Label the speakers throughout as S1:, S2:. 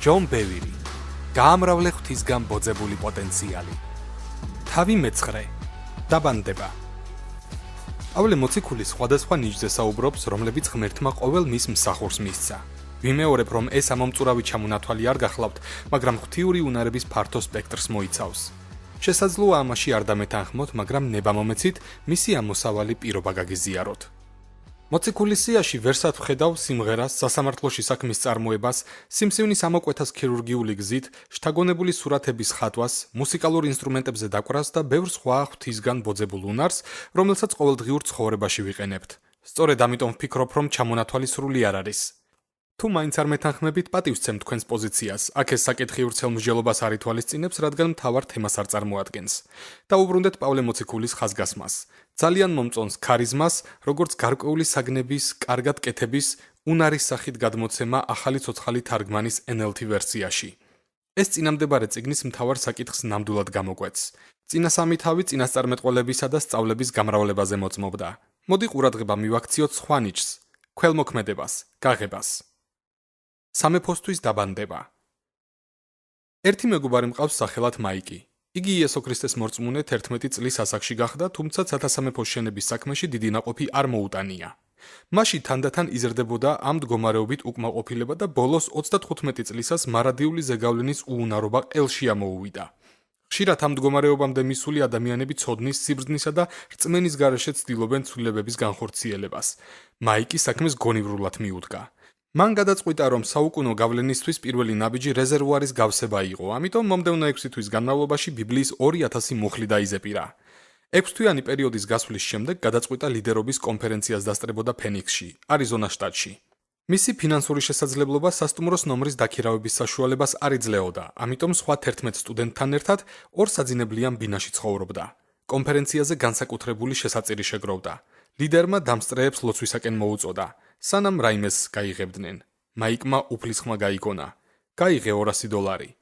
S1: ჯონ ბევირი, გაამრავლე ღვთისგან ბოძებული პოტენციალი. თავი მეცხრე, დაბანდება. პავლე მოციქულის სხვადასხვა ნიჭზე საუბრობს, რომლებიც ღმერთმა ყოველ მის მსახურს მისცა. ვიმეორებ, რომ ეს ამომწურავი ჩამონათვალი არ გახლავთ, მაგრამ ღვთიური უნარების ფართო სპექტრს მოიცავს. შესაძლოა ამაში არ დამეთანხმოთ, მაგრამ ნება-მომეცით მისი ამოსავალი პირობა გაგიზიაროთ. მოციქულის სიაში ვერსად ვხედავ სიმღერას, სასამართლოში საქმის წარმოებას, სიმსივნის ამოკვეთას ქირურგიული გზით, შთაგონებული სურათების ხატვას, მუსიკალურ ინსტრუმენტებზე დაკვრას და ბევრ სხვა ღვთისგან ბოძებულ უნარს, რომელსაც ყოველდღიურ ცხოვრებაში ვიყენებთ. სწორედ ამიტომ ვფიქრობ, რომ ჩამონათვალი სრული არ არის. თუ მაინც არ მეთანხმებით, პატივსცემ თქვენს პოზიციას. აქ ეს საკითხი ვრცელ მსჯელობას არ ითვალისწინებს, რადგან მთავარ თემას არ წარმოადგენს. დაუბრუნდეთ პავლე მოციქულის ხაზგასმას. ძალიან მომწონს ქარიზმას, როგორც გარკვეული საგნების, კარგად კეთების, უნარის სახით გადმოცემა ახალი ცოცხალი თარგმანის NLT ვერსიაში. ეს წინამდებარე წიგნის მთავარ საკითხს ნამდვილად გამოკვეთს. წინა სამი თავი წინასწარმეტყველებისა და სწავლების გამრავლებაზე მოწმობდა. მოდი ყურადღება მივაქციოთ სხვა ნიჭს, ქველმოქმედებას, გაღებას. სამეფოსთვის დაბანდება. ერთი მეგობარი მყავს სახელად მაიკი. იგი იესო ქრისტეს მორწმუნე 11 წლის ასაკში გახდა, თუმცა ცათასამეფოს შენების საქმეში დიდი ნაყოფი არ მოუტანია. მასში თანდათან იზრდებოდა ამ მდგომარეობით უკმაყოფილება და ბოლოს 35 წლისას მარადიული ზეგავლენის უუნარობა ყელში ამოუვიდა. ხშირად ამ მდგომარეობამდე მისული ადამიანები ცოდნის, სიბრძნისა და რწმენის გარეშე ცდილობენ ცვლილებების განხორციელებას. მაიკი საქმეს გონივრულად მიუდგა. მან გადაწყვიტა, რომ საუკუნო გავლენისთვის პირველი ნაბიჯი რეზერვუარის გავსება იყო, ამიტომ მომდევნო 6 თვის განმავლობაში ბიბლიის 2000 მუხლი დაიზეპირა. 6 თვიანი პერიოდის გასვლის შემდეგ გადაწყვიტა ლიდერობის კონფერენციას დასწრებოდა ფენიქსში, არიზონას შტატში. მისი ფინანსური შესაძლებლობა სასტუმროს ნომრის დაქირავების საშუალებას არ იძლეოდა, ამიტომ სხვა 11 სტუდენტთან ერთად ორ საძინებლიან ბინაში ცხოვრობდა. კონფერენციაზე განსაკუთრებული შესაწირი შეგროვდა. ლიდერმა დამსწრეებს ლოცვისაკენ მოუწოდა. სანამ რაიმეს გაიღებდნენ. მაიკმა უფლისხმა გაიგონა. გაიღე $200.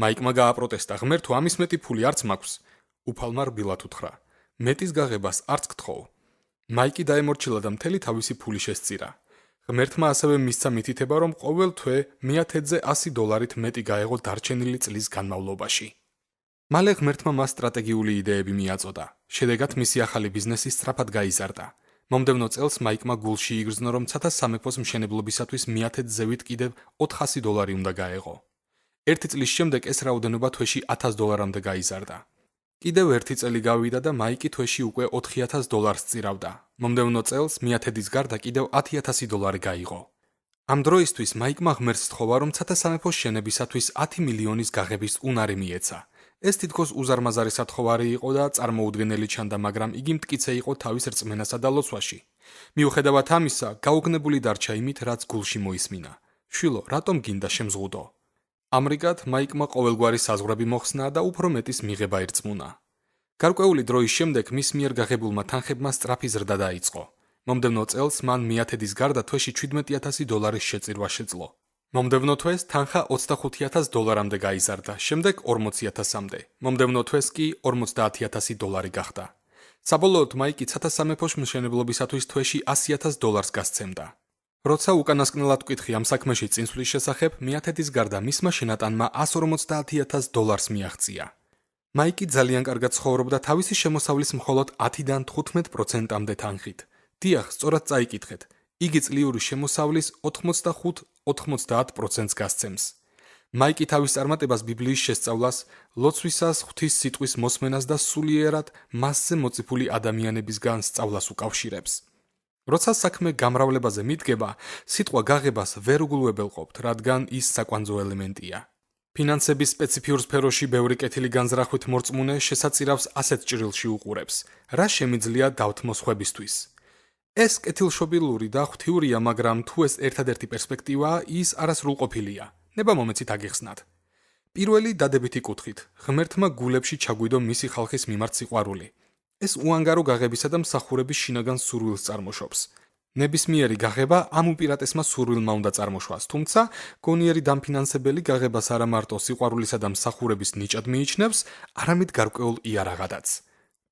S1: მაიკმა გააპროტესტა, ღმერთო, ამის მეტი ფული არც მაქვს. უფალმა რბილად უთხრა. მეტის გაღებას არც გთხოვ. მაიკი დაემორჩილა და მთელი თავისი ფული შესწირა. ღმერთმა ასევე მისცა მითითება, რომ ყოველ თვე $100-ზე $100 მეტი გაეღო დარჩენილი წლის განმავლობაში. მალე ღმერთმა მას სტრატეგიული იდეები მიაწოდა. შედეგად მისი ახალი ბიზნესი სწრაფად გაიზარდა. მომდევნო წელს მაიკმა გულში იგრძნო, რომ ცათასამეფოს მშენებლობისათვის $100-ზევით კიდევ $400 უნდა გაეღო. ერთი წლის შემდეგ ეს რაოდენობა თვეში $1000-მდე გაიზარდა. კიდევ ერთი წელი გავიდა და მაიკი თვეში უკვე $4000 სწირავდა. მომდევნო წელს $100-ის გარდა კიდევ $10000 გაიღო. ამ დროისთვის მაიკმა ღმერთს სთხოვა, რომ ცათასამეფოს შენებისათვის 10 მილიონის გაღების უნარი მიეცა. ეს თითქოს უზარმაზარი სათხოვარი იყო და წარმოუდგენელი ჩანდა, მაგრამ იგი მტკიცე იყო თავის რწმენასა და ლოცვაში. მიუხედავად ამისა, გაუგნებული დარჩა იმით, რაც გულში მოისმინა. შვილო, რატომ გინდა შემზღუდო? ამრიგად, მაიკმა ყოველგვარი საზღვრები მოხსნა და უფრო მეტის მიღება ერწმუნა. გარკვეული დროის შემდეგ მის მიერ გაღებულმა თანხებმა სწრაფი ზრდა დაიწყო. მომდევნო წელს მან $100-ის გარდა თვეში $17,000 შეწირვა შეძლო. მომდევნო თვეს თანხა $25,000-მდე გაიზარდა, შემდეგ $40,000-მდე. მომდევნო თვეს კი $50,000 გახდა. საბოლოოდ მაიკი ცათასამეფოს მშენებლობისათვის თვეში $100,000 გასცემდა. როცა უკანასკნელად ვკითხი ამ საქმეში წინსვლის შესახებ, $100-ის გარდა მისმა შენატანმა $150,000 მიაღწია. მაიკი ძალიან კარგად ცხოვრობდა თავისი შემოსავლის მხოლოდ 10-დან 15%-მდე თანხით. დიახ, სწორად წაიკითხეთ. იგი წლიური შემოსავლის 85-90%-ს გასცემს. მაიკი თავის წარმატებას ბიბლიის შესწავლას, ლოცვისას, ღვთის სიტყვის მოსმენას და სულიერად მასზე მოწიფული ადამიანებისგან სწავლას უკავშირებს. როცა საქმე გამრავლებაზე მიდგება, სიტყვა გაღებას ვერ უგულვებელყოფთ, რადგან ის საკვანძო ელემენტია. ფინანსების სპეციფიურ სფეროში ბევრი კეთილი განზრახვით მორწმუნე შესაწირავს ასეთ ჭრილში უყურებს, რა შემიძლია დავთმო სხვებისთვის. ეს კეთილშობილური და ღვთიურია, მაგრამ თუ ეს ერთადერთი პერსპექტივაა, ის არასრულყოფილია. ნება-მომეცით აგიხსნათ. პირველი დადებითი კუთხით, ღმერთმა გულებში ჩაგვიდო მისი ხალხის მიმართ სიყვარული. ეს უანგარო გაღებისა და მსახურების შინაგან სურვილს წარმოშობს. ნებისმიერი გაღება ამ უპირატესმა სურვილმა უნდა წარმოშვას, თუმცა გონიერი დამფინანსებელი გაღებას არა მარტო სიყვარულისა და მსახურების ნიჭად მიიჩნევს, არამედ გარკვეულ იარაღადაც.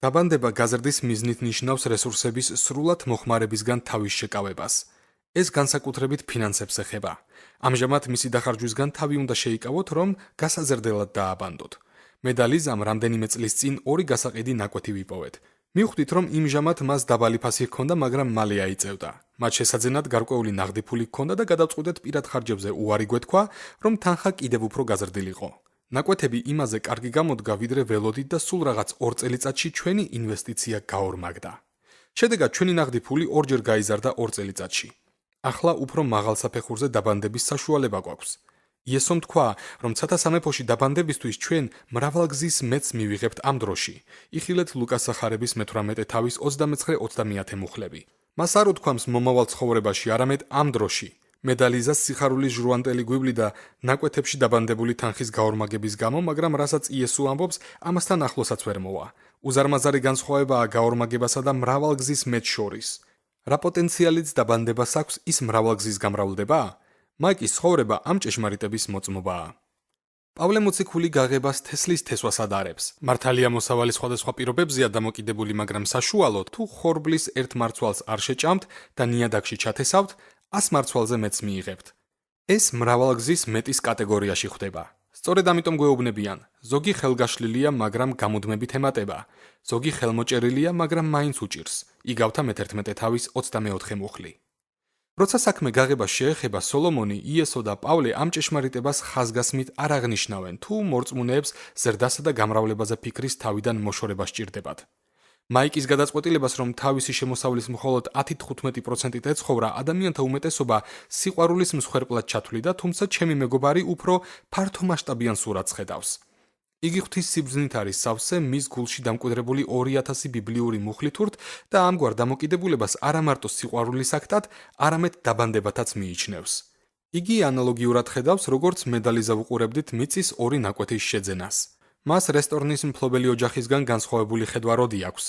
S1: დაბანდება გაზრდის მიზნით ნიშნავს რესურსების სრულად მოხმარებისგან თავის შეკავებას. ეს განსაკუთრებით ფინანსებს ეხება. ამჟამად მისი დახარჯვისგან თავი უნდა შეიკავოთ, რომ გასაზრდელად დააბანდოთ. მე და ლიზამ რამდენიმე წლის წინ 2 გასაყიდი ნაკვეთი ვიპოვეთ. მივხვდით, რომ იმჟამად მას დაბალი ფასი ჰქონდა, მაგრამ მალე აიწევდა. მათ შესაძენად გარკვეული ნაღდი ფული ჰქონდა და გადავწყვიტეთ პირად ხარჯებზე უარი გვეთქვა, რომ თანხა კიდევ უფრო გაზრდილიყო. ნაკვეთები იმაზე კარგი გამოდგა, ვიდრე ველოდით და სულ რაღაც 2 წელიწადში ჩვენი ინვესტიცია გაორმაგდა. შედეგად ჩვენი ნაღდი ფული 2-ჯერ გაიზარდა 2 წელიწადში. ახლა უფრო მაღალ საფეხურზე დაბანდების საშუალება გვაქვს. იესომ თქვა, რომ ცათა სამეფოში დაბანდებისთვის ჩვენ მრავალგზის მეც მივიღებთ ამ დროში. იხილეთ ლუკას სახარების მე-18 თავის 29-30 მუხლები. მას არ უთქვამს მომავალ ცხოვრებაში, არამედ ამ დროში. მე და ლიზას სიხარულის ჟრუანტელი გვივლიდა ნაკვეთებში დაბანდებული თანხის გაორმაგების გამო, მაგრამ რასაც იესო ამბობს, ამასთან ახლოსაც ვერ მოვა. უზარმაზარი განსხვავებაა გაორმაგებასა და მრავალგზის მეც შორის. რა პოტენციალიც დაბანდებას აქვს, ის მრავალგზის გამრავლდება? მაიკის ცხოვრება ამ ჭეშმარიტების მოწმობაა. პავლე მოციქული გაღებას თესლის თესვას ადარებს. მართალია მოსავალი სხვადასხვა პირობებზეა დამოკიდებული, მაგრამ საშუალოდ თუ ხორბლის ერთ მარცვალს არ შეჭამთ და ნიადაგში ჩათესავთ, 100 მარცვალზე მეც მიიღებთ. ეს მრავალგზის მეტის კატეგორიაში ხვდება. სწორედ ამიტომ გვეუბნებიან, ზოგი ხელგაშლილია, მაგრამ გამუდმებით ემატება. ზოგი ხელმოჭერილია, მაგრამ მაინც უჭირს. იგავთა მე-11 თავის 24 მუხლი. როცა საქმე გაღებას შეეხება, სოლომონი, იესო და პავლე ამ ჭეშმარიტებას ხაზგასმით არ აღნიშნავენ, თუ მორწმუნეებს ზრდასა და გამრავლებაზე ფიქრის თავიდან მოშორება სჭირდებათ. მაიკის გადაწყვეტილებას, რომ თავისი შემოსავლის მხოლოდ 10-15%-ით ეცხოვრა, ადამიანთა უმეტესობა სიყვარულის მსხვერპლად ჩათვლიდა, თუმცა ჩემი მეგობარი უფრო ფართომასშტაბიან სურათს ხედავს. იგი ღვთის სიბრძნით არის სავსე, მის გულში დამკვიდრებული 2000 ბიბლიური მუხლითურთ და ამგვარ დამოკიდებულებას არა მარტო სიყვარულის აქტად, არამედ დაბანდებათაც მიიჩნევს. იგი ანალოგიურად ხედავს, როგორც მე და ლიზა ვუყურებდით მიწის 2 ნაკვეთის შეძენას. მას რესტორნის მფლობელი ოჯახისგან განსხვავებული ხედვა როდი აქვს.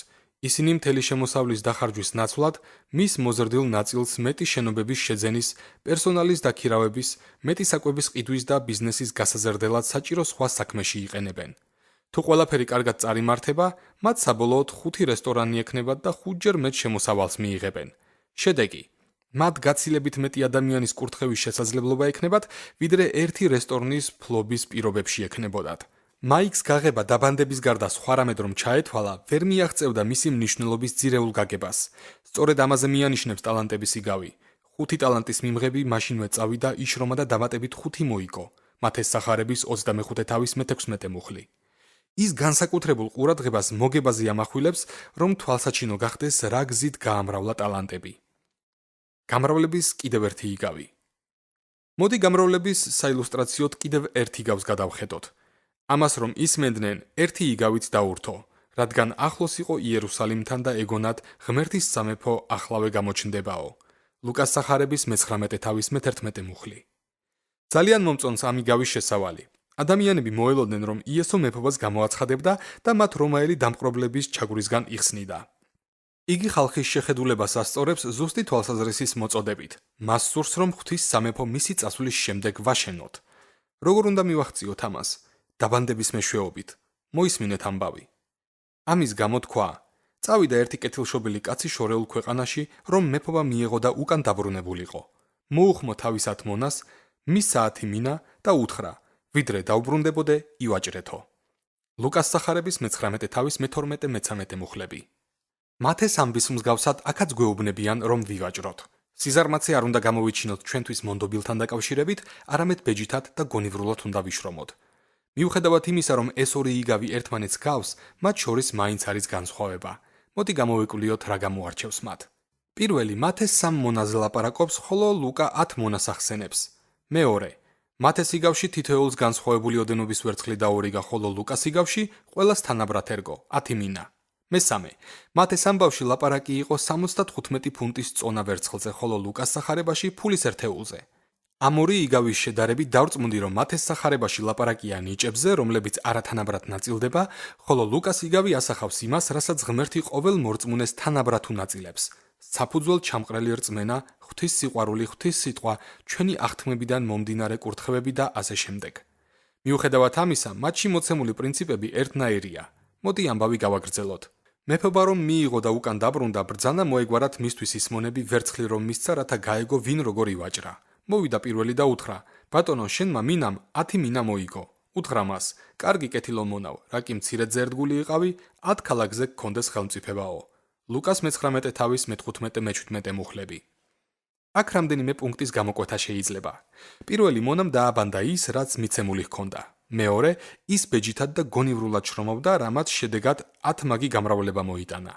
S1: ისინი მთელი შემოსავლის დახარჯვის ნაცვლად მის მოზრდილ ნაწილს მეტი შენობების შეძენის, პერსონალის დაქირავების, მეტი საკვების ყიდვის და ბიზნესის გასაზრდელად საჭირო სხვა საქმეში იყენებენ. თუ ყველაფერი კარგად წარიმართება, მათ საბოლოოდ 5 რესტორანი ექნებათ და 5-ჯერ მეტ შემოსავალს მიიღებენ. შედეგი: მათ გაცილებით მეტი ადამიანის კურთხევის შესაძლებლობა ექნებათ, ვიდრე ერთი რესტორნის ფლობის პირობებში ექნებოდათ. მაიქს გაღება დაბანდების გარდა სხვა რამედ რომ ჩაეთვალა, ვერ მიაღწევდა მისი მნიშვნელობის ძირეულ გაგებას. სწორედ ამაზე მიანიშნებს ტალანტების იგავი. 5 ტალანტის მიმღები მაშინვე წავიდა, იშრომა და დამატებით 5 მოიგო. მათეს სახარების 25 თავის მე-16 მუხლი. ის განსაკუთრებულ ყურადღებას მოგებაზე ამახვილებს, რომ თვალსაჩინო გახდეს რა გზით გაამრავლა ტალანტები. გამრავლების კიდევ ერთი იგავი. მოდი გამრავლების საილუსტრაციოდ კიდევ ერთ იგავს გადავხედოთ. ამას რომ ისმენდნენ, ერთი იგავით დაურთო, რადგან ახლოს იყო იერუსალიმთან და ეგონათ ღმერთის სამეფო ახლავე გამოჩნდებაო. ლუკას სახარების მე-19 თავის მე-11 მუხლი. ძალიან მომწონს ამ იგავის შესავალი. ადამიანები მოელოდნენ, რომ იესო მეფობას გამოაცხადებდა და მათ რომაელი დამპყრობლების ჩაგვრისგან იხსნიდა. იგი ხალხის შეხედულებას ასწორებს ზუსტი თვალსაზრისის მოწოდებით. მას სურს, რომ ღვთის სამეფო მისი წასვლის შემდეგ ვაშენოთ. როგორ უნდა მივახციოთ ამას? დაბანდების მეშვეობით. მოისმინეთ ამბავი. ამის გამო თქვა: წავიდა ერთი კეთილშობილი კაცი შორეულ ქვეყანაში, რომ მეფობა მიეღო და უკან დაბრუნებულიყო. მოუხმო თავისად მონას, მის საათი მინა და უთხრა: ვიდრე დაუბრუნდებოდე, ივაჭრეთო. ლუკას სახარების მე-19 თავის მე-12-13 მუხლები. მათეს ამბის მსგავსად აქაც გვეუბნებიან, რომ ვივაჭროთ. სიზარმაცე არ უნდა გამოვიჩინოთ ჩვენთვის მონდობილთან დაკავშირებით, არამედ ბეჯითად და გონივრულად უნდა ვიშრომოთ. მიუხედავად იმისა, რომ ეს ორი იგავი ერთმანეთს გავს, მათ შორის მაინც არის განსხვავება. მოდი გამოვიკვლიოთ, რა გამოარჩევს მათ. პირველი მათეს 3 მონაზე ლაპარაკობს, ხოლო ლუკა 10 მონას ახსენებს. მეორე, მათეს იგავში თითოეულს განსხვავებული ოდენობის ვერცხლი დაურიგა, ხოლო ლუკას იგავში ყველას თანაბრად ერგო 10 მინა. მესამე, მათეს ამბავში ლაპარაკი იყო 75 ფუნტის წონა ვერცხლზე, ხოლო ლუკას სახარებაში ფულის ერთეულზე. ამ ორი იგავის შედარებით დავწმუნდი, რომ მათეს სახარებაში ლაპარაკია ნიჭებზე, რომლებიც არათანაბრად ნაწილდება, ხოლო ლუკას იგავი ასახავს იმას, რასაც ღმერთი ყოველ მორწმუნეს თანაბრად უნაწილებს. საფუძველ ჩამყრელი რწმენა, ღვთის სიყვარული, ღვთის სიტყვა, ჩვენი აღთქმებიდან მომდინარე კურთხევები და ასე შემდეგ. მიუხედავად ამისა, მათში მოცემული პრინციპები ერთნაირია. მოდი ამბავი გავაგრძელოთ. მეფობა რომ მიიღო და უკან დაბრუნდა, ბრძანა მოეგვარათ მისთვის ის მონები ვერცხლი რომ მისცა, რათა გაეგო ვინ როგორ ივაჭრა. მოვიდა პირველი და უთხრა: ბატონო, შენმა მინამ 10 მინა მოიგო. უთხრა მას: კარგი კეთილო მონავ, რა კი მცირედ ზერდგული იყავი, 10 ქალაქზე გქონდეს ხელმწიფებაო. ლუკას 19 თავის 15-17 მუხლები. აქ რამდენიმე პუნქტის გამოკვეთა შეიძლება. პირველი მონამ დააბანდა ის, რაც მიცემული ჰქონდა. მეორე, ის ბეჯითად და გონივრულად შრომობდა, რამაც შედეგად 10 მაგი გამრავლება მოიტანა.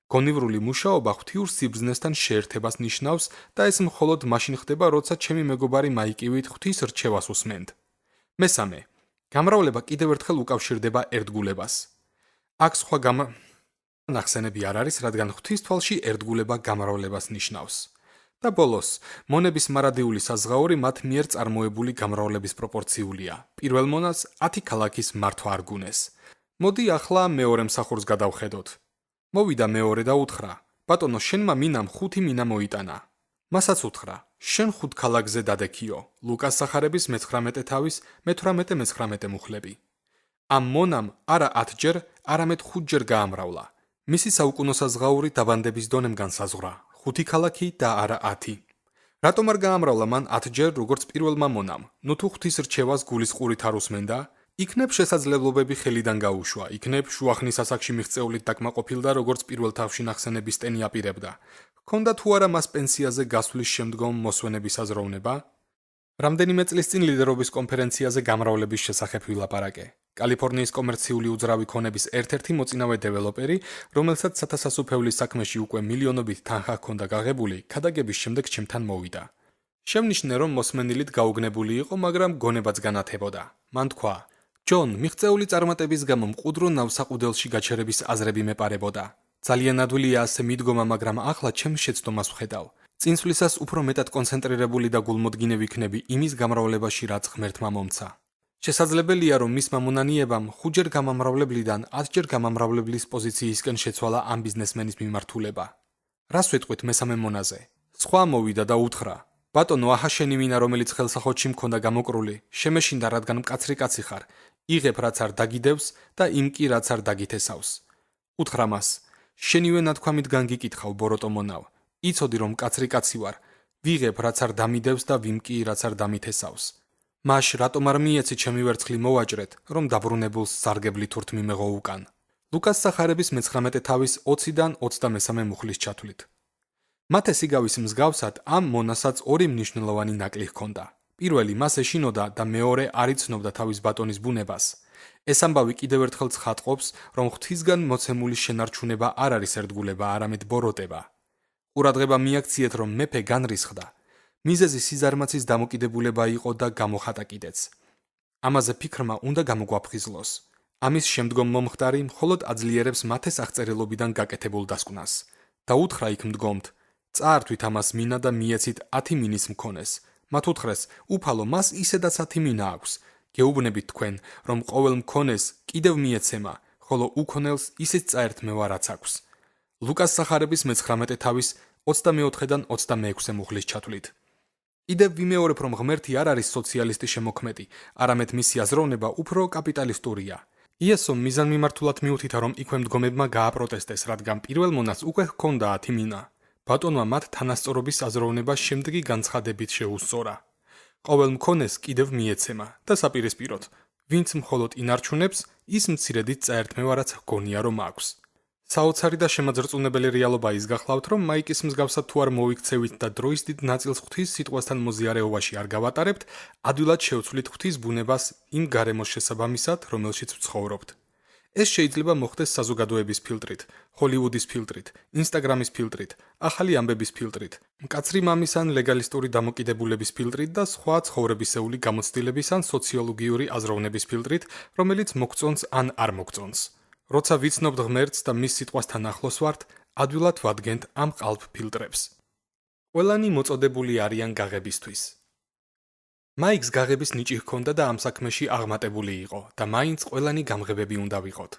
S1: გონივრული მუშაობა ღვთიურ სიბრძნესთან შეერთებას ნიშნავს და ეს მხოლოდ მაშინ ხდება, როცა ჩემი მეგობარი მაიკივით ღვთის რჩევას უსმენთ. მესამე, გამრავლება კიდევ ერთხელ უკავშირდება ერთგულებას. აქ სხვა ნახსენები არ არის, რადგან ღვთის თვალში ერთგულება გამრავლებას ნიშნავს. და ბოლოს, მონების მარადიული საზღაური მათ მიერ წარმოებული გამრავლების პროპორციულია. პირველ მონას 10 ქალაქის მართვა არ გუნეს. მოდი ახლა მეორე მსახურს გადავხედოთ. მოვიდა მეორე და უთხრა: ბატონო, შენმა მინამ 5 მინა მოიტანა. მასაც უთხრა: შენ 5 ქალაქზე დადექიო. ლუკას სახარების 19 თავის 18-19 მუხლები. ამ მონამ არა 10 ჯერ, არამედ 5 ჯერ გაამრავლა. მისი საუკუნო საზღაური დაბანდების დონემ განსაზღვრა. 5 ქალაქი და არა 10. რატომ არ გაამრავლა მან 10 ჯერ, როგორც პირველმა მონამ? ნუ თუ ღვთის რჩევას გულისყურით არ უსმენდა, იქნებ შესაძლებლობები ხელიდან გაუშვა, იქნებ შუახნის ასაკში მიღწეულით დაკმაყოფილდა, როგორც პირველ თავში ნახსენების ტენი აპირებდა. ჰქონდა თუ არა მას პენსიაზე გასვლის შემდგომ მოსვენების აზროვნება? რამდენიმე წლის წინ ლიდერობის კონფერენციაზე გამრავლების შესახებ ვილაპარაკე. კალიფორნიის კომერციული უძრავი ქონების ერთ-ერთი მოწინავე დეველოპერი, რომელსაც სათასასუფევლის საქმეში უკვე მილიონობით თანხა ჰქონდა გაღებული, ქადაგების შემდეგ ჩემთან მოვიდა. შემნიშნე, რომ მოსმენილით გაუგნებული იყო, მაგრამ გონებაც განათებოდა. მან თქვა: ჯონ, მიღწეული წარმატების გამო მყუდრო ნავსაყუდელში გაჩერების აზრები მეპარებოდა. ძალიან ადვილია ასე მიდგომა, მაგრამ ახლა ჩემს შეცდომას ვხედავ. წინსვლისას უფრო მეტად კონცენტრირებული და გულმოდგინე ვიქნები იმის გამრავლებაში, რაც ღმერთმა მომცა. შესაძლებელია, რომ მისმა მონანიებამ 5 ჯერ გამამრავლებლიდან 10 ჯერ გამამრავლებლის პოზიციისკენ შეცვალა ამ ბიზნესმენის მიმართულება. რას ვეტყვით მესამე მონაზე? სხვა მოვიდა და უთხრა: ბატონო, აჰა შენი მინა, რომელიც ხელსახოთში მქონდა გამოკრული, შემეშინდა, რადგან მკაცრი კაცი ხარ. იღებ, რაც არ დაგიდევს და იმ კი, რაც არ დაგითესავს. უთხრა მას: შენივე ნათქვამით განგიკითხავ, ბოროტო მონავ. იცოდი, რომ მკაცრი კაცი ვარ. ვიღებ, რაც არ დამიდევს და ვიმკი, რაც არ დამითესავს. მაშ რატომ არ მიეცი ჩემი ვერცხლი მოვაჭრეთ, რომ დაბრუნებულს სარგებლით ურთ მიმეღო უკან. ლუკას სახარების 19 თავის 20-დან 23 მუხლის ჩათვლით. მათესიგავის მსგავსად ამ მონასაც ორი მნიშვნელოვანი ნაკლი ჰქონდა. პირველი მას ეშინოდა და მეორე არ იცნობდა თავის ბატონის ბუნებას. ეს ამბავი კიდევ ერთხელ ცხადყოფს, რომ ღვთისგან მოცემული შენარჩუნება არ არის ერთგულება, არამედ ბოროტება. ყურადღება მიაქციეთ, რომ მეფე განრისხდა. მიზეზი სიზარმაცის დამოკიდებულება იყო და გამოხატა კიდეც. ამაზე ფიქრმა უნდა გამოგვაფხიზლოს. ამის შემდგომ მომხდარი მხოლოდ აძლიერებს მათეს აღწერილობიდან გაკეთებულ დასკვნას. და უთხრა იქ მდგომთ: წაართვით ამას მინა და მიეცით 10 მინის მქონეს. მათ უთხრეს: უფალო, მას ისედაც 10 მინა აქვს. გეუბნებით თქვენ, რომ ყოველ მქონეს კიდევ მიეცემა, ხოლო უქონელს ისიც წაერთმევა, რაც აქვს. ლუკას სახარების 19 თავის 24-დან 26 მუხლის ჩათვლით. კიდევ ვიმეორებ, რომ ღმერთი არ არის სოციალისტი შემოქმედი, არამედ მისი აზროვნება უფრო კაპიტალისტურია. იესომ მიზანმიმართულად მიუთითა, რომ იქვე მდგომებმა გააპროტესტეს, რადგან პირველ მონას უკვე ჰქონდა 10 მინა. ბატონმა მათ თანასწორობის აზროვნება შემდეგი განცხადებით შეუსწორა: ყოველ მქონეს კიდევ მიეცემა და საპირისპიროდ, ვინც მხოლოდ ინარჩუნებს, ის მცირედით წაერთმევა, რაც ჰგონია, რომ აქვს. საოცარი და შემაძრწუნებელი რეალობა ის გახლავთ, რომ მაიკის მსგავსად თუ არ მოიქცევით და დროის დიდ ნაწილს ღვთის სიტყვასთან მოზიარეობაში არ გავატარებთ, ადვილად შევცვლით ღვთის ბუნებას იმ გარემოს შესაბამისად, რომელშიც ვცხოვრობთ. ეს შეიძლება მოხდეს საზოგადოების ფილტრით, ჰოლივუდის ფილტრით, ინსტაგრამის ფილტრით, ახალი ამბების ფილტრით, მკაცრი მამის ან ლეგალისტური დამოკიდებულების ფილტრით და სხვა ცხოვრებისეული გამოცდილების ან სოციოლოგიური აზროვნების ფილტრით, რომელიც მოგწონს ან არ მოგწონს. როცა ვიცნობთ ღმერთს და მის სიტყვასთან ახლოს ვართ, ადვილად ვადგენთ ამ ყალბ ფილტრებს. ყველანი მოწოდებული არიან გაღებისთვის. მაიკს გაღების ნიჭი ჰქონდა და ამ საქმეში აღმატებული იყო და მაინც ყველანი გამღებები უნდა ვიყოთ.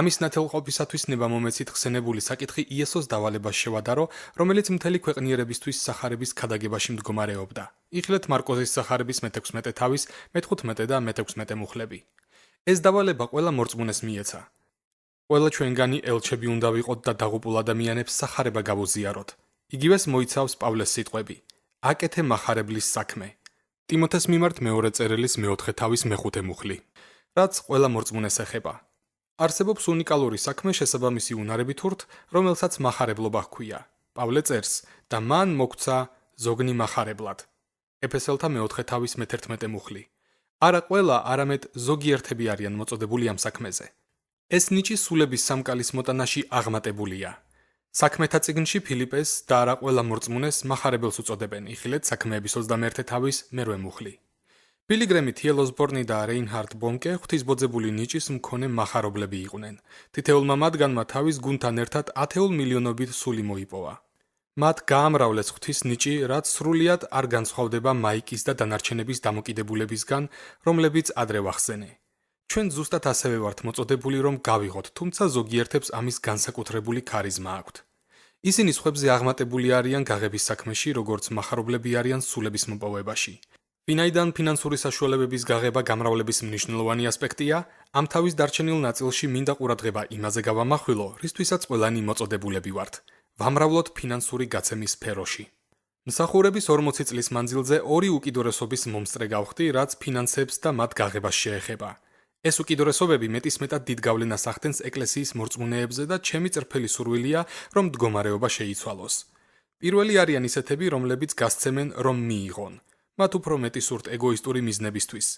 S1: ამის ნათელყოფისათვის ნება მომეცით ხსენებული საკითხი იესოს დავალებას შევადარო, რომელიც მთელი ქვეყნიერებისთვის სახარების ქადაგებაში მდგომარეობდა. იხილეთ მარკოზის სახარების 16 თავის 15 და 16 მუხლები. ეს დავალება ყველა მორწმუნეს მიეცა. ყველა ჩვენგანი ელჩები უნდა ვიყოთ და დაღუპულ ადამიანებს სახარება გავუზიაროთ. იგივეს მოიცავს პავლეს სიტყვები: აკეთე მახარებლის საქმე. ტიმოთეს მიმართ მეორე წერილის 4 თავის მეხუთე მუხლი. რაც ყველა მორწმუნეს ეხება. არსებობს უნიკალური საქმე შესაბამისი უნარებით ურთ, რომელსაც მახარებლობა ჰქვია. პავლე წერს და მან მოგცა ზოგნი მახარებლად. ეფესელთა 4 თავის 11 მუხლი. არა ყველა, არამედ ზოგიერთები არიან მოწოდებული ამ საქმეზე. ეს ნიჭი სულების სამკალის მოტანაში აღმატებულია. საქმეთა წიგნში ფილიპეს და არა ყველა მორწმუნეს მახარებელს უწოდებენ, იხილეთ საქმეების 21 თავის მერვე მუხლი. ბილი გრემი, თიელ ოსბორნი და რეინჰარდ ბონკე ღვთისბოძებული ნიჭის მქონე მახარებლები იყვნენ. თითოეულმა მათგანმა თავის გუნდთან ერთად 10 მილიონობით სული მოიპოვა. მათ გაამრავლეს ღვთის ნიჭი, რაც სრულიად არ განსხვავდება მაიკის და დანარჩენების დამოკიდებულებისგან, რომლებიც ადრე ვახსენე. ჩვენ ზუსტად ასევე ვართ მოწოდებული, რომ გავიღოთ, თუმცა ზოგიერთებს ამის განსაკუთრებული ქარიზმა აქვთ. ისინი სხვებზე აღმატებული არიან გაღების საქმეში, როგორც მახარებლები არიან სულების მოპოვებაში. ვინაიდან ფინანსური საშუალებების გაღება გამრავლების მნიშვნელოვანი ასპექტია, ამ თავის დარჩენილ ნაწილში მინდა ყურადღება იმაზე გავამახვილო, რისთვისაც ყველანი მოწოდებულები ვართ. ვამრავლოთ ფინანსური გაცემის სფეროში. მსახურების 40 წლის მანძილზე ორი უკიდურესობის მომსწრე გავხდი, რაც ფინანსებს და მათ გაღებას შეეხება. ეს უკიდურესობები მეტისმეტად დიდ გავლენას ახდენს ეკლესიის მორწმუნეებზე და ჩემი წრფელი სურვილია, რომ მდგომარეობა შეიცვალოს. პირველი არიან ისეთები, რომლებიც გასცემენ, რომ მიიღონ. მათ უფრო მეტი სურთ ეგოისტური მიზნებისთვის.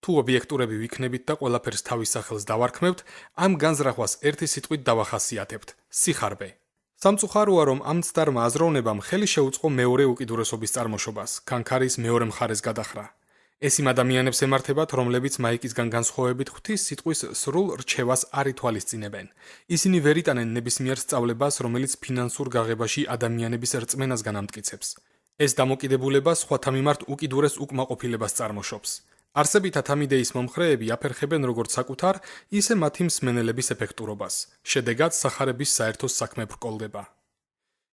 S1: თუ ობიექტურები ვიქნებით და ყველაფერს თავის სახელს დავარქმევთ, ამ განზრახვას ერთი სიტყვით დავახასიათებთ: სიხარბე. სამწუხაროა, რომ ამ მცდარმა აზროვნებამ ხელი შეუწყო მეორე უკიდურესობის წარმოშობას, კანქარის მეორე მხარეს გადახრა. ეს იმ ადამიანებს ემართებათ, რომლებიც მაიკისგან განსხვავებით ღვთის სიტყვის სრულ რჩევას არ ითვალისწინებენ. ისინი ვერ იტანენ ნებისმიერ სწავლებას, რომელიც ფინანსურ გაღებაში ადამიანების რწმენას განამტკიცებს. ეს დამოკიდებულება სხვათა მიმართ უკიდურეს უკმაყოფილებას წარმოშობს. არსებითად ამ იდეის მომხრეები აფერხებენ როგორც საკუთარ, ისე მათი მსმენელების ეფექტურობას. შედეგად სახარების საერთო საქმე ბრკოლდება.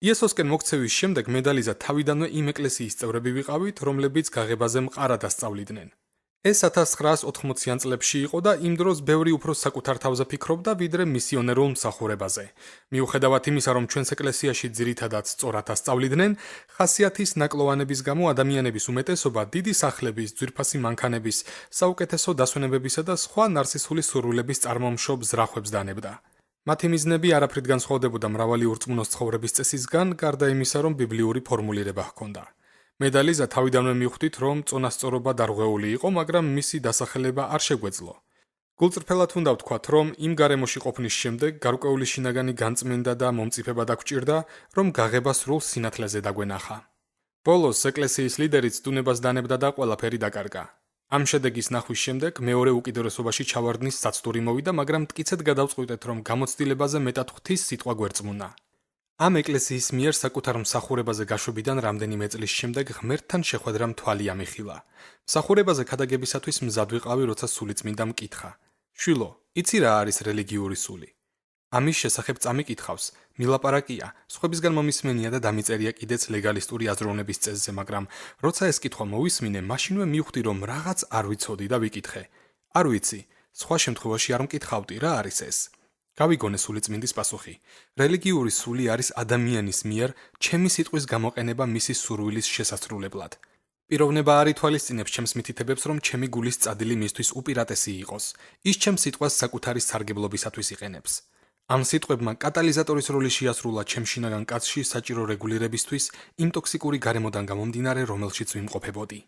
S1: იესოსკენ მოქცევის შემდეგ მედალიზა თავიდანვე იმ ეკლესიის წევრები ვიყავით, რომლებიც გაღებაზე მყარად ასწავლიდნენ. ეს 1980-იან წლებში იყო და იმ დროს ბევრი უფრო საკუთარ თავზე ფიქრობდა, ვიდრე მისიონერულ მსახურებაზე. მიუხედავად იმისა, რომ ჩვენს ეკლესიაში ძირითადად სწორად ასწავლიდნენ, ხასიათის ნაკლოვანების გამო ადამიანების უმეტესობა დიდი სახლების, ძვირფასი მანქანების, საუკეთესო დასვენებებისა და სხვა ნარსისული სურვილების წარმომშობ ზრახვებს დანებდა. მათი მიზნები არაფრით განსხვავდებოდა მრავალი ურწმუნოს ცხოვრების წესისგან, გარდა იმისა, რომ ბიბლიური ფორმულირება ჰქონდა. მედალიზა თავიდანვე მივხვდით, რომ წონასწორობა დარღვეული იყო, მაგრამ მისი დასახელება არ შეგვეძლო. გულწრფელად უნდა ვთქვათ, რომ იმ გარემოში ყოფნის შემდეგ გარკვეული შინაგანი განწმენდა და მომწიფება დაგვჭირდა, რომ გაღება სრულ სინათლეზე დაგვენახა. ბოლოს ეკლესიის ლიდერიც დუნებას დანებდა და ყველაფერი დაკარგა. ამ შედეგის ნახვის შემდეგ მეორე უკიდურესობაში ჩავარდნის საცდური მოვიდა, მაგრამ მტკიცედ გადავწყვიტეთ, რომ გამოცდილებაზე მეტად ღვთის სიტყვა გვერწმუნა. ამ ეკლესიის მიერ საკუთარ მსახურებაზე გაშვებიდან რამდენიმე წლის შემდეგ ღმერთთან შეხვედრამ თვალი ამიხილა. მსახურებაზე ქადაგებისათვის მზად ვიყავი, როცა სულიწმინდა მკითხა: შვილო, იცი რა არის რელიგიური სული? ამის შესახებ წამიკითხავს, მილაპარაკია, სხვებისგან მომისმენია და დამიწერია კიდეც ლეგალისტური აზროვნების წესზე, მაგრამ როცა ეს კითხვა მოვისმინე, მაშინვე მივხვდი, რომ რაღაც არ ვიცოდი და ვიკითხე: არ ვიცი, სხვა შემთხვევაში არ მკითხავდი, რა არის ეს? გავიგონე სულიწმინდის პასუხი: რელიგიური სული არის ადამიანის მიერ ჩემი სიტყვის გამოყენება მისი სურვილის შესასრულებლად. პიროვნება არ ითვალისწინებს ჩემს მითითებებს, რომ ჩემი გულის წადილი მისთვის უპირატესი იყოს. ის ჩემს სიტყვას საკუთარი სარგებლობისათვის იყენებს. ამ სიტყვებმა კატალიზატორის როლი შეასრულა ჩემ შინაგან კაცში საჭირო რეგულირებისთვის, იმ ტოქსიკური გარემოდან გამომდინარე, რომელშიც ვიმყოფებოდი.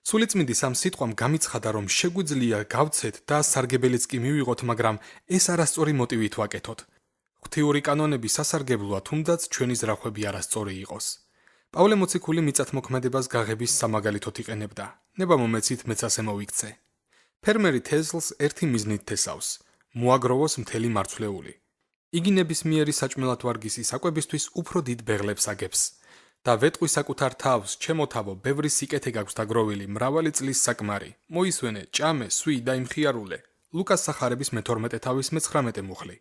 S1: სულიწმინდის ამ სიტყვამ გამიცხადა, რომ შეგვიძლია გავცეთ და სარგებელიც კი მივიღოთ, მაგრამ ეს არასწორი მოტივით ვაკეთოთ. ღვთიური კანონები სასარგებლოა, თუმცაც ჩვენი ზრახვები არასწორი იყოს. პავლე მოციქული მიწათმოქმედებას გაღების სამაგალითოდ იყენებდა. ნება მომეცით, მეც ასე მოვიქცე. ფერმერი თესლს ერთი მიზნით თესავს: მოაგროვოს მთელი მარცვლეული. იგი ნებისმიერი საჭმელად ვარგისი საკვებისთვის უფრო დიდ ბეღლებს აგებს. და ვეტყვი საკუთარ თავს, ჩემო თავო, ბევრი სიკეთე გაქვს დაგროვილი, მრავალი წლის საკმარი. მოისვენე, ჭამე, სვი და იმხიარულე. ლუკას სახარების 12 თავის 19 მუხლი.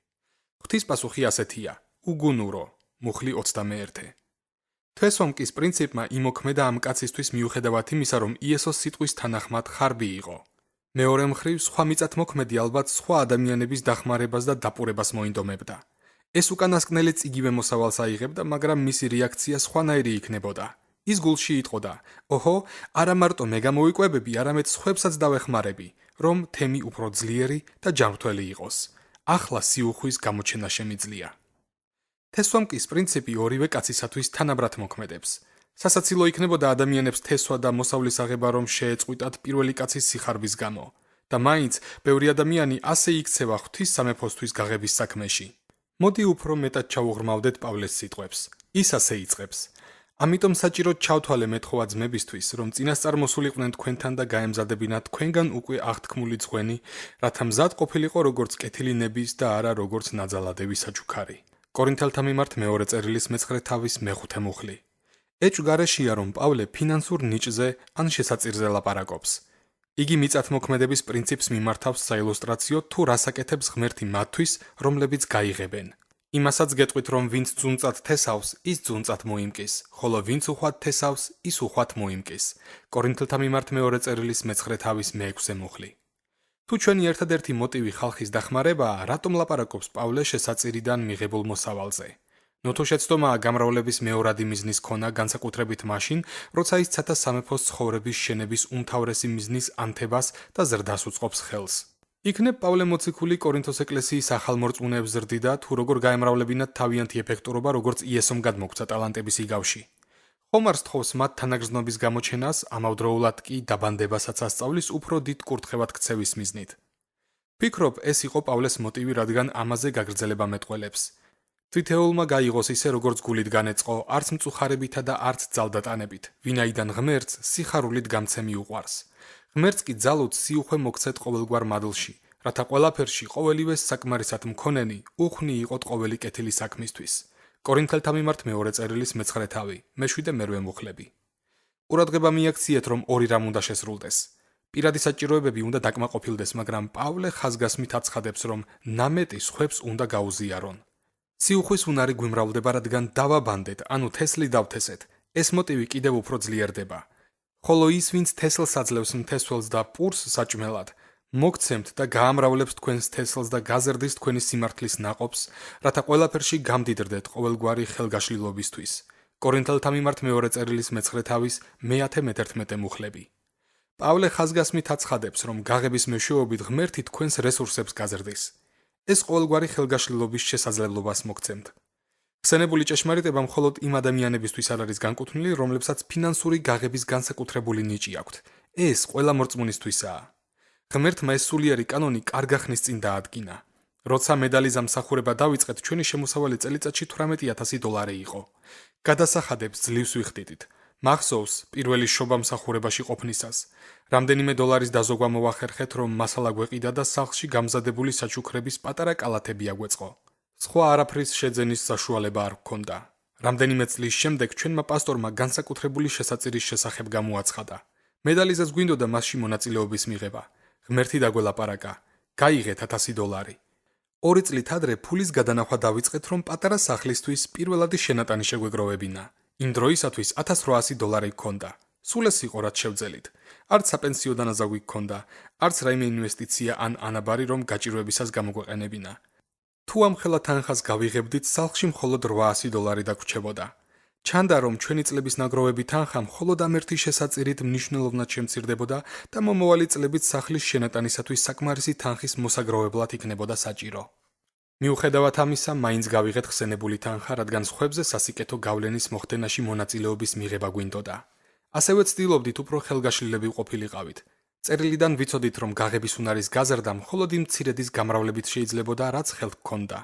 S1: ღვთის პასუხი ასეთია: უგუნურო, მუხლი 21. თესვამკის პრინციპმა იმოქმედა ამ კაცისთვის, მიუხედავად იმისა, რომ იესოს სიტყვის თანახმად ხარბი იყო. მეორე მხრივ, სხვა მიწათმოქმედი ალბათ სხვა ადამიანების დახმარებას და დაპურებას მოინდომებდა. ეს უკანასკნელიც იგივე მოსავალს აიღებდა, მაგრამ მისი რეაქცია სხვანაირი იქნებოდა. ის გულში იტყოდა: ოჰო, არა მარტო მე გამოვიკვებები, არამედ სხვებსაც დავეხმარები, რომ თემი უფრო ძლიერი და ჯანმრთელი იყოს. ახლა სიუხვის გამოჩენა შემიძლია. თესვამკის პრინციპი ორივე კაცისათვის თანაბრად მოქმედებს. სასაცილო იქნებოდა ადამიანებს თესვა და მოსავლის აღება რომ შეეწყვიტათ პირველი კაცის სიხარბის გამო და მაინც ბევრი ადამიანი ასე იქცევა ღვთის სამეფოსთვის გაღების საქმეში. მოდი უფრო მეტად ჩაუღრმავდეთ პავლეს სიტყვებს. ის ასე იწყებს: ამიტომ საჭიროდ ჩავთვალე მეთხოვა ძმებისთვის, რომ წინასწარ მოსულიყვნენ თქვენთან და გაემზადებინათ თქვენგან უკვე აღთქმული ძღვენი, რათა მზად ყოფილიყო როგორც კეთილი ნების და არა როგორც ნაძალადების საჩუქარი. კორინთელთა მიმართ მეორე წერილის მე-9 თავის მე-5 მუხლი. ეჭვგარეშია, რომ პავლე ფინანსურ ნიჭზე ან შესაწირზე ლაპარაკობს. იგი მიწათმოქმედების პრინციპს მიმართავს საილუსტრაციო თუ რას აკეთებს ღმერთი მათთვის, რომლებიც გაიღებენ. იმასაც გეტყვით, რომ ვინც ძუნწად თესავს, ის ძუნწად მოიმკის, ხოლო ვინც უხვად თესავს, ის უხვად მოიმკის. კორინთელთა მიმართ მეორე წერილის მე-9 თავის მე-6 მუხლი. თუ ჩვენი ერთადერთი მოტივი ხალხის დახმარებაა, რატომ ლაპარაკობს პავლე შესაწირიდან მიღებულ მოსავალზე? ნოთო შეცდომაა გამრავლების მეორადი მიზნის ქონა, განსაკუთრებით მაშინ, როცა ის ცათა სამეფოს ცხოვრების შენების უმთავრესი მიზნის ანთებას და ზრდას უწყობს ხელს. იქნებ პავლე მოციქული კორინთოს ეკლესიის ახალმორწმუნეებს ზრდიდა, თუ როგორ გაემრავლებინათ თავიანთი ეფექტურობა, როგორც იესომ გადმოგვცა ტალანტების იგავში. ხომ არ სთხოვს მათ თანაგრძნობის გამოჩენას, ამავდროულად კი დაბანდებასაც ასწავლის უფრო დიდ კურთხევად ქცევის მიზნით. ფიქრობ, ეს იყო პავლეს მოტივი, რადგან ამაზე გაგრძელება მეტყველებს. თვითეულმა გაიღოს ისე, როგორც გულით განეწყო, არც მწუხარებითა და არც ძალდატანებით, ვინაიდან ღმერთს სიხარულით გამცემი უყვარს. ღმერთს კი ძალუთ სიუხვე მოგცეთ ყოველგვარ მადლში, რათა ყველაფერში ყოველივეს საკმარისად მქონენი უხვნი იყოთ ყოველი კეთილი საქმისთვის. კორინთელთა მიმართ მეორე წერილის მე-9 თავი, მე-7 მე-8 მუხლები. ყურადღება მიაქციეთ, რომ ორი რამ უნდა შესრულდეს. პირადი საჭიროებები უნდა დაკმაყოფილდეს, მაგრამ პავლე ხაზგასმით აცხადებს, რომ ნამეტი სხვებს უნდა გაუზიარონ. სიუხვის უნარი გვიმრავლდება, რადგან დავაბანდეთ, ანუ თესლი დავთესეთ, ეს მოტივი კიდევ უფრო ძლიერდება. ხოლო ის, ვინც თესლს აძლევს მთესველს და პურს საჭმელად, მოგცემთ და გაამრავლებს თქვენს თესლს და გაზრდის თქვენი სიმართლის ნაყოფს, რათა ყველაფერში გამდიდრდეთ ყოველგვარი ხელგაშლილობისთვის. კორინთელთა მიმართ მეორე წერილის მე-9 თავის მე-10-11 მუხლები. პავლე ხაზგასმით აცხადებს, რომ გაღების მეშვეობით ღმერთი თქვენს რესურსებს გაზრდის. ეს ყოველგვარი ხელგაშლილობის შესაძლებლობას მოგცემთ. ხსენებული ჭეშმარიტება მხოლოდ იმ ადამიანებისთვის არ არის განკუთვნილი, რომლებსაც ფინანსური გაღების განსაკუთრებული ნიჭი აქვთ. ეს ყველა მორწმუნისთვისაა. ღმერთმა ეს სულიერი კანონი კარგა ხნის წინ დაადგინა. როცა მედალის ამსახურება დავიწყეთ, ჩვენი შემოსავალი წელიწადში $18,000 იყო. გადასახადებს ძლივს ვიხდიდით. მახსოვს პირველი შობა მსახურებაში ყოფნისას. რამდენიმე $-ის დაზოგვა მოვახერხეთ, რომ მასალა გვეყიდა და სახლში გამზადებული საჩუქრების პატარა კალათები აგვეწყო. სხვა არაფრის შეძენის საშუალება არ გქონდა. რამდენიმე წლის შემდეგ ჩვენმა პასტორმა განსაკუთრებული შესაწირის შესახებ გამოაცხადა. მედალიზეც გვინდოდა მასში მონაწილეობის მიღება. ღმერთი დაგველაპარაკა. გაიღეთ $1,000. 2 წლით ადრე ფულის გადანახვა დავიწყეთ, რომ პატარა სახლისთვის პირველადი შენატანი შეგვეგროვებინა. იმ დროისათვის $1,800 გქონდა. სულ ეს იყო, რაც შევძელით. არც საპენსიო დანაზაგვი გქონდა, არც რაიმე ინვესტიცია ან ანაბარი, რომ გაჭირვებისას გამოგვეყენებინა. თუ ამ ხელა თანხას გავიღებდით, სახლში მხოლოდ $800 დაგვრჩებოდა. ჩანდა, რომ ჩვენი წლების ნაგროვები თანხა მხოლოდ ამ ერთი შესაწირით მნიშვნელოვნად შემცირდებოდა და მომავალი წლებით სახლის შენატანისათვის საკმარისი თანხის მოსაგროვებლად იქნებოდა საჭირო. მიუხედავად ამისა, მაინც გავიღეთ ხსენებული თანხა, რადგან სხვებზე სასიკეთო გავლენის მოხდენაში მონაწილეობის მიღება გვინდოდა. ასევე ცდილობდით უფრო ხელგაშლილები ყოფილიყავით. წერილიდან ვიცოდით, რომ გაღების უნარის გაზრდა მხოლოდ იმ მცირედის გამრავლებით შეიძლებოდა, რაც ხელთ გქონდა.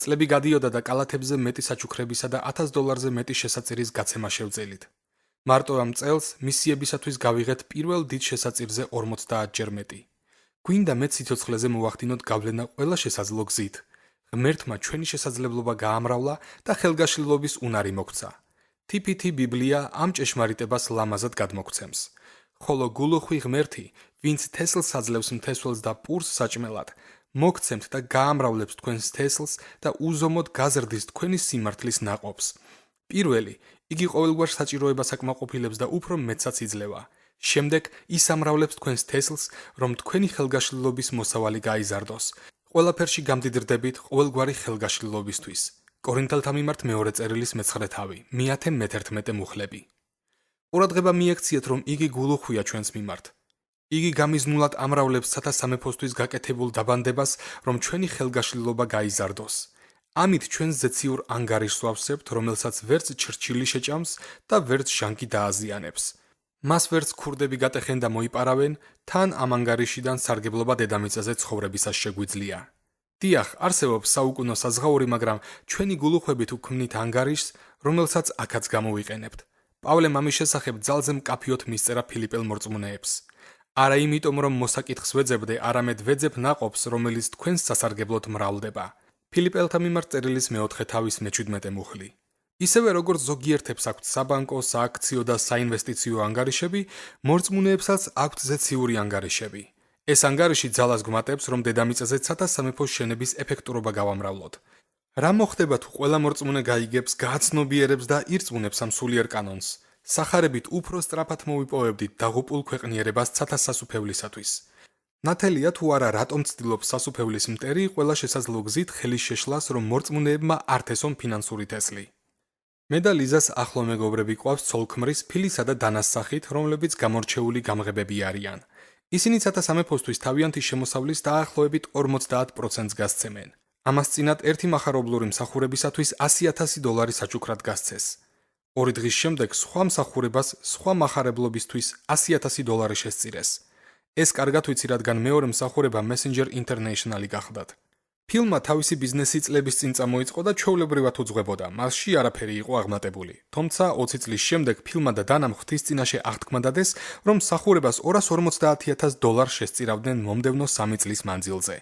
S1: წლები გადიოდა და კალათებზე მეტი საჩუქრებისა და $1,000-ზე მეტი შესაწირის გაცემა შევძელით. მარტო ამ წელს მისიებისათვის გავიღეთ პირველ დიდ შესაწირზე 50-ჯერ მეტი. გვინდა მეც სიცოცხლეზე მოვახდინოთ გავლენა ყველა შესაძლო გზით. ღმერთმა ჩვენი შესაძლებლობა გაამრავლა და ხელგაშლილობის უნარი მოგცა. თითი ბიბლია ამ ჭეშმარიტებას ლამაზად გადმოგცემს. ხოლო გულუხვი ღმერთი, ვინც თესლს აძლევს მთესველს და პურს საჭმელად, მოგცემთ და გაამრავლებს თქვენს თესლს და უზომოდ გაზრდის თქვენი სიმართლის ნაყოფს. პირველი, იგი ყოველგვარ საჭიროებას აკმაყოფილებს და უფრო მეტსაც იძლევა. შემდეგ ის ამრავლებს თქვენს თესლს, რომ თქვენი ხელგაშლილობის მოსავალი გაიზარდოს. ყველაფერში გამდიდრდებით ყოველგვარი ხელგაშლილობისთვის. კორინთელთა მიმართ მეორე წერილის მე-9 თავი, მე-10 მე-11 მუხლები. ყურადღება მიექციეთ, რომ იგი გულუხვია ჩვენს მიმართ. იგი გამიზნულად ამრავლებს სათა სამეფოსთვის გაკეთებულ დაბანდებას, რომ ჩვენი ხელგაშლილობა გაიზარდოს. ამით ჩვენს ზეციურ ანგარიშს ვავსებთ, რომელსაც ვერც ჩრჩილი შეჭამს და ვერც ჟანგი დააზიანებს. მას ვერც ქურდები გატეხენ და მოიპარავენ, თან ამ ანგარიშიდან სარგებლობა დედამიწაზე ცხოვრებისას შეგვიძლია. დიახ, არსებობს საუკუნო საზღაური, მაგრამ ჩვენი გულუხვებით უქმნით ანგარიშს, რომელსაც აქაც გამოვიყენებთ. პავლემ ამის შესახებ ძალზე მკაფიოდ მისწერა ფილიპელ მორწმუნეებს. არა იმიტომ, რომ მოსაკითხს ვეძებდე, არამედ ვეძებ ნაყოფს, რომელიც თქვენს სასარგებლოდ მრავლდება. ფილიპელთა მიმართ წერილის მე-4 თავის მე-17 მუხლი. ისევე როგორც ზოგიერთებს აქვთ საბანკო, სააქციო და საინვესტიციო ანგარიშები, მორწმუნეებსაც აქვთ ზეციური ანგარიშები. ეს ანგარიში ძალას გვმატებს, რომ დედამიწაზე ცათა სამეფოს შენების ეფექტურობა გავამრავლოთ. რა მოხდება თუ ყველა მორწმუნე გაიგებს, გააცნობიერებს და ირწმუნებს ამ სულიერ კანონს? სახარებით უფრო სწრაფად მოვიპოვებდით დაღუპულ ქვეყნიერებას ცათა სასუფევლისათვის. ნათელია თუ არა რატომ ცდილობს სასუფევლის მტერი ყველა შესაძლო გზით ხელის შეშლას, რომ მორწმუნეებმა ართესონ ფინანსური თესლი. მე და ლიზას ახლო მეგობრები ყავს ცოლქმრის, ფილისა და დანას სახით, რომლებიც გამორჩეული გამღებები არიან. ისინი ცათა სამეფოსთვის თავიანთი შემოსავლის დაახლოებით 50%-ს გასცემენ. ამას წინათ ერთი მახარებლური მსახურებისათვის $100,000 საჩუქრად გასცეს. 2 დღის შემდეგ სხვა მსახურებას სხვა მახარებლობისთვის $100,000 შესწირეს. ეს კარგად ვიცი, რადგან მეორე მსახურება Messenger International-ი გახდათ. ფილმმა თავისი ბიზნესი წლების წინ წამოიწყო და ჩვეულებრივად უძღვებოდა, მასში არაფერი იყო აღმატებული. თუმცა 20 წლის შემდეგ ფილმმა და დანამ ღვთის წინაშე აღთქმა დადეს, რომ მსახურებას $250,000 შესწირავდნენ მომდევნო 3 წლის მანძილზე.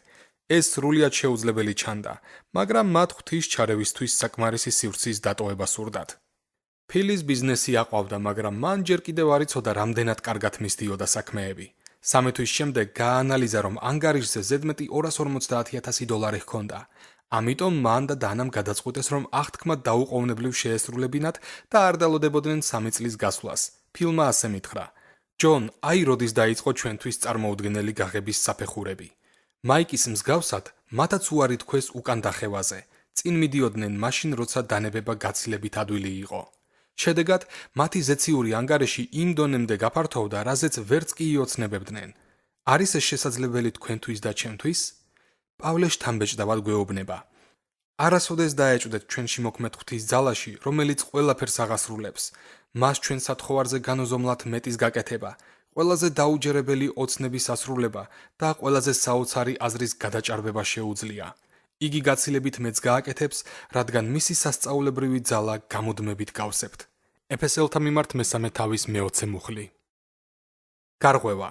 S1: ეს სრულიად შეუძლებელი ჩანდა, მაგრამ მათ ღვთის ჩარევისთვის საკმარისი სივრცის დატოვება სურდათ. ფილის ბიზნესი აყვავდა, მაგრამ მან ჯერ კიდევ არ იცოდა, რამდენად კარგად მისდიოდა საქმეები. 3 თვის შემდეგ გააანალიზა, რომ ანგარიშზე ზედმეტი $250,000 ჰქონდა. ამიტომ მან და დანამ გადაწყვიტეს, რომ აღთქმა დაუყოვნებლივ შეესრულებინათ და არ დალოდებოდნენ 3 წლის გასვლას. ფილმმა ასე მითხრა: ჯონ, აი როდის დაიწყო ჩვენთვის წარმოუდგენელი გაღების საფეხურები. მაიკის მსგავსად, მათაც უარი თქვეს უკან დახევაზე. წინ მიდიოდნენ მაშინ, როცა დანებება გაცილებით ადვილი იყო. შედეგად, მათი ზეციური ანგარიში იმ დონემდე გაფართოვდა, რაზეც ვერც კი იოცნებებდნენ. არის ეს შესაძლებელი თქვენთვის და ჩემთვის? პავლე შთამბეჭდავად გვეუბნება. არასოდეს დაეჭვდეთ ჩვენში მოქმედ ღვთის ძალაში, რომელიც ყველაფერს აღასრულებს. მას ჩვენ სათხოვარზე განუზომლად მეტის გაკეთება, ყველაზე დაუჯერებელი ოცნების ასრულება და ყველაზე საოცარი აზრის გადაჭარბება შეუძლია. იგი გაცილებით მეც გააკეთებს, რადგან მისი სასწაულებრივი ძალა გამუდმებით გავსებთ. ეფესელთა მიმართ მე-3 თავის მე-20 მუხლი. გარღვევა.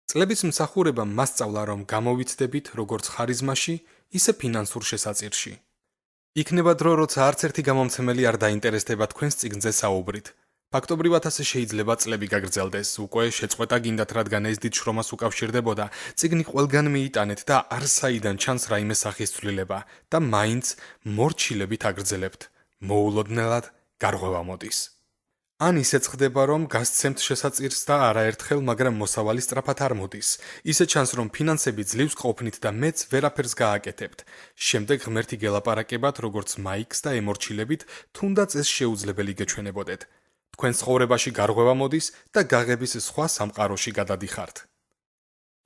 S1: წლების მსახურებამ მასწავლა, რომ გამოვიცდებით როგორც ხარიზმაში, ისე ფინანსურ შესაწირში. იქნება დრო, როცა არც ერთი გამომცემელი არ დაინტერესდება თქვენს წიგნზე საუბრით. ფაქტობრივად ასე შეიძლება წლები გაგრძელდეს, უკვე შეწყვეტა გინდათ, რადგან ეს დიდ შრომას უკავშირდებოდა, წიგნი ყველგან მიიტანეთ და არსაიდან ჩანს რაიმე სახის ცვლილება და მაინც მორჩილებით აგრძელებთ. მოულოდნელად გარღვევა მოდის. ან ისეც ხდება, რომ გასცემთ შესაწირს და არაერთხელ, მაგრამ მოსავალი სწრაფად არ მოდის. ისე ჩანს, რომ ფინანსები ძლივს ყოფნით და მეც ვერაფერს გააკეთებთ. შემდეგ ღმერთი გელაპარაკებათ, როგორც მაიკს და ემორჩილებით, თუნდაც ეს შეუძლებელი გეჩვენებოდეთ. თქვენ ცხოვრებაში გარღვევა მოდის და გაღების სხვა სამყაროში გადადიხართ.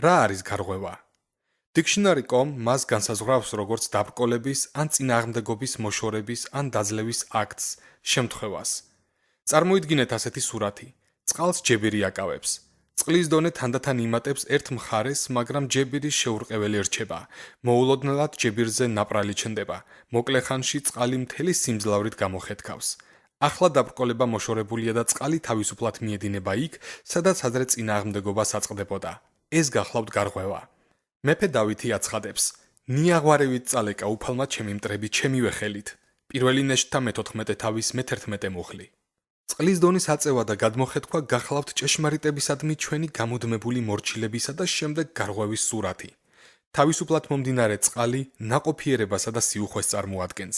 S1: რა არის გარღვევა? Dictionary.com მას განსაზღვრავს როგორც დაბრკოლების ან წინააღმდეგობის მოშორების ან დაძლევის აქტს, შემთხვევას. წარმოიდგინეთ ასეთი სურათი. წყალს ჯებირი აკავებს. წყლის დონე თანდათან იმატებს ერთ მხარეს, მაგრამ ჯებირის შეურყეველი რჩება. მოულოდნელად ჯებირზე ნაპრალი ჩნდება. მოკლე ხანში წყალი მთელი სიმძლავრით გამოხეთქავს. ახლა დაბრკოლება მოშორებულია და წყალი თავისუფლად მიედინება იქ, სადაც ადრე წინააღმდეგობა საწყდებოდა. ეს გახლავთ გარღვევა. მეფე დავითი აცხადებს: ნიაღვარევით წალეკა უფალმა ჩემი მტრები ჩემივე ხელით. პირველი ნეშტთა მე-14 თავის მე-11 მუხლი. წყლის დონის აწევა და გადმოხეთქვა გახლავთ ჭეშმარიტებისადმი ჩვენი გამუდმებული მორჩილებისა და შემდეგ გარღვევის სურათი. თავისუფლად მომდინარე წყალი ნაყოფიერებასა და სიუხვეს წარმოადგენს.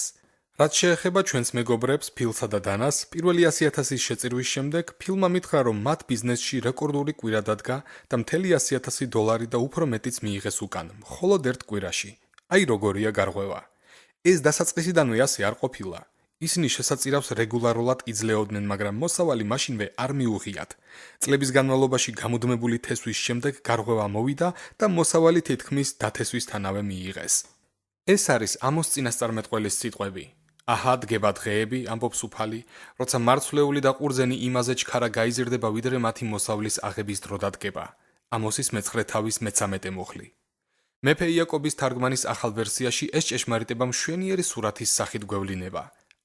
S1: რაც შეეხება ჩვენს მეგობრებს ფილსა და დანას, პირველი 100,000-ის შეწირვის შემდეგ ფილმა მითხრა, რომ მათ ბიზნესში რეკორდული კვირა დადგა და მთელი $100,000 და უფრო მეტიც მიიღეს უკან, მხოლოდ ერთ კვირაში. აი როგორია გარღვევა. ეს დასაწყისიდანვე ასე არ ყოფილა. ისინი შესაწირავს რეგულარულად იძლეოდნენ, მაგრამ მოსავალი მაშინვე არ მიუღიათ. წლების განმავლობაში გამუდმებული თესვის შემდეგ გარღვევა მოვიდა და მოსავალი თითქმის დათესვისთანავე მიიღეს. ეს არის ამოს წინასწარმეტყველის სიტყვები. აჰა, დგება დღეები, ამბობს უფალი, როცა მარცვლეული და ყურძენი იმაზე ჩქარა გაიზრდება, ვიდრე მათი მოსავლის აღების დრო დადგება. ამოსის მეცხრე თავის მე-13 მუხლი. მეფე იაკობის თარგმანის ახალ ვერსიაში ეს ჭეშმარიტება მშვენიერი სურათის სახით გვევლინება.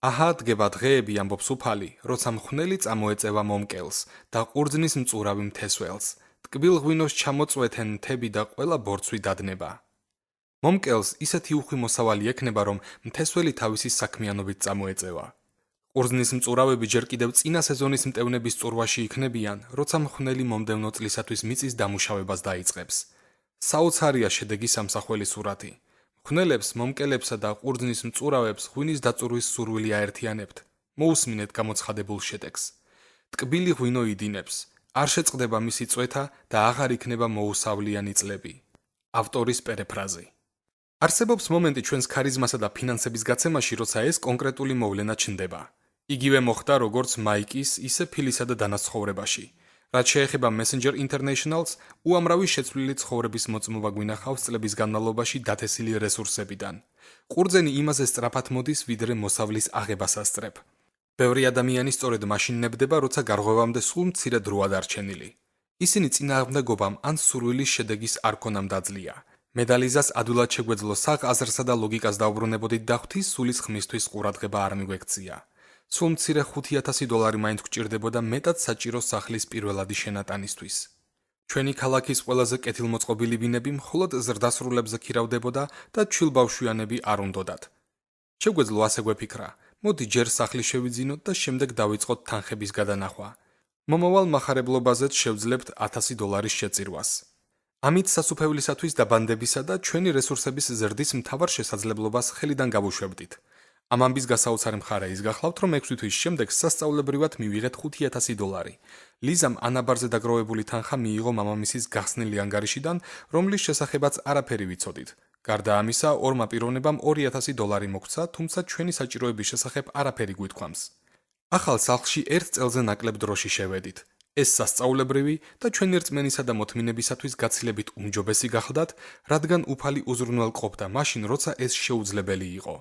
S1: აჰა, დგება დღეები, ამბობს უფალი, როცა მხნელი წამოეწევა მომკელს და ყურძნის მწურავი მთესველს. ტკბილ ღვინოს ჩამოწვეთენ მთები და ყველა ბორცვი დადნება. მომკელს ისეთი უხვი მოსავალი ექნება, რომ მთესველი თავისი საქმიანობით წამოეწევა. ყურძნის მწურავები ჯერ კიდევ წინა სეზონის მტევნების წურვაში იქნებიან, როცა მხნელი მომდევნო წლისათვის მიწის დამუშავებას დაიწყებს. საოცარია შედეგის ამსახველი სურათი. მხნელებს, მომკელებსა და ყურძნის მწურავებს ღვინის დაწურვის სურვილი აერთიანებთ. მოусმინეთ გამოცხადებულ შედეგს. ტკბილი ღვინო იდინებს, არ შეწყდება მისი წვეთა და აღარ იქნება მოუსავლიანი წლები. ავტორის პერეფრაზი. არსებობს მომენტი ჩვენს ქარიზმასა და ფინანსების გაცემაში, როცა ეს კონკრეტული მოვლენა ჩნდება. იგივე მოხდა როგორც მაიკის, ისე ფილისა და დანას ცხოვრებაში. რაც შეეხება Messenger International-ს, უამრავი შეცვლილი ცხოვრების მოწმობა გვინახავს წლების განმავლობაში დათესილი რესურსებიდან. ყურძენი იმაზე სწრაფად მოდის, ვიდრე მოსავლის აღებას ასწრებ. ბევრი ადამიანი სწორედ მაშინ ნებდება, როცა გარღვევამდე სულ მცირე დროა დარჩენილი. ისინი წინააღმდეგობამ ან სურვილის შედეგის არ ქონამ დაძლია. მედალიზას ადვილად შეგვეძლო საღ აზრსა და ლოგიკას დაუბრუნებოდით და ღვთის სულის ხმისთვის ყურადღება არ მიგვექცია. სულ მცირე $5,000 მაინც გვჭირდებოდა მეტად საჭირო სახლის პირველადი შენატანისთვის. ჩვენი ქალაქის ყველაზე კეთილმოწყობილი ბინები მხოლოდ ზრდასრულებზე ქირავდებოდა და ჩვილბავშვიანები არ უნდოდათ. შეგვეძლო ასე გვეფიქრა, მოდი ჯერ სახლი შევიძინოთ და შემდეგ დავიწყოთ თანხების გადანახვა. მომავალ მახარებლობაზეც შევძლებთ $1,000 შეწირვას. ამით სასუფევლისათვის დაბანდებისა და ჩვენი რესურსების ზრდის მთავარ შესაძლებლობას ხელიდან გავუშვებდით. ამ ამბის გასაოცარი მხარე ის გახლავთ, რომ 6 თვის შემდეგ სასწაულებრივად მივიღეთ $5,000. ლიზამ ანაბარზე დაგროვებული თანხა მიიღო მამამისის გახსნილი ანგარიშიდან, რომლის შესახებაც არაფერი ვიცოდით. გარდა ამისა, ორმა პიროვნებამ $2,000 მოგცა, თუმცა ჩვენი საჭიროების შესახებ არაფერი გვითქვამს. ახალ სახლში ერთ წელზე ნაკლებ დროში შევედით. ეს სასწაულებრივი და ჩვენი რწმენისა და მოთმინებისათვის გაცილებით უმჯობესი გახლდათ, რადგან უფალი უზრუნველყოფდა მაშინ, როცა ეს შეუძლებელი იყო.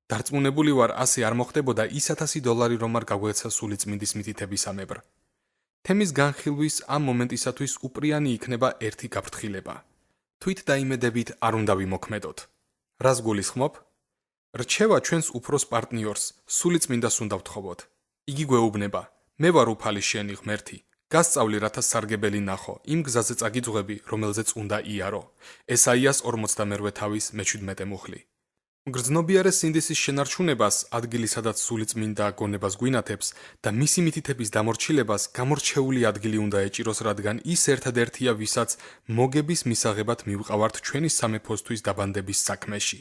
S1: დარწმუნებული ვარ, ასე არ მოხდებოდა ის $1,000 რომ არ გაგვეცა სულიწმინდის მითითებისამებრ. თემის განხილვის ამ მომენტისათვის უპრიანი იქნება ერთი გაფრთხილება. თვით დაიმედებით არ უნდა ვიმოქმედოთ. რას გულისხმობ? რჩევა ჩვენს უფროს პარტნიორს, სულიწმინდას უნდა ვთხოვოთ. იგი გვეუბნება, მე ვარ უფალი შენი ღმერთი. გასწავლი, რათა სარგებელი ნახო, იმ გზაზე წაგიძღვები, რომელზეც უნდა იარო. ესაიას 42 თავის მე-17 მუხლი. მგრძნობიარე სინდისის შენარჩუნებას, ადგილი სადაც სულიწმინდა გონებას გვინათებს და მისი მითითების დამორჩილებას გამორჩეული ადგილი უნდა ეჭიროს, რადგან ის ერთადერთია, ვისაც მოგების მისაღებად მივყავართ ჩვენი სამეფოსთვის დაბანდების საქმეში.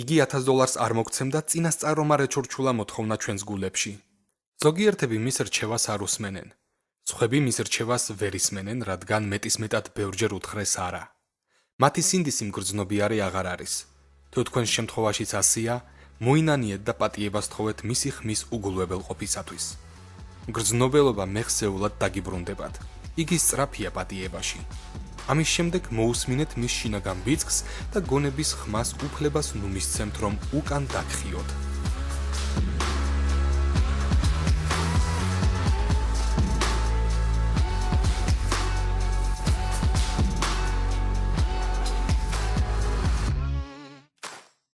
S1: იგი $1,000 არ მოგცემდა წინასწარმარ ეჩორჩულა მოთხოვნა ჩვენს გულებში. ზოგიერთები მის რჩევას არ უსმენენ. სხვები მის რჩევას ვერ ისმენენ, რადგან მეტისმეტად ბევრჯერ უთხრეს არა. მათი სინდისი მგრძნობიარე აღარ არის. თუ თქვენს შემთხვევაშიც ასია, მოინანიეთ და პატიებას თხოვეთ მისი ხმის უგულვებელყოფისათვის. მგრძნობელობა მეხსეულად დაგიბრუნდებათ. იგი სწრაფია პატიებაში. ამის შემდეგ მოусმინეთ მის შინაგან ბიძგს და გონების ხმას უფლებას ნუ მისცემთ, რომ უკან დაგხიოთ.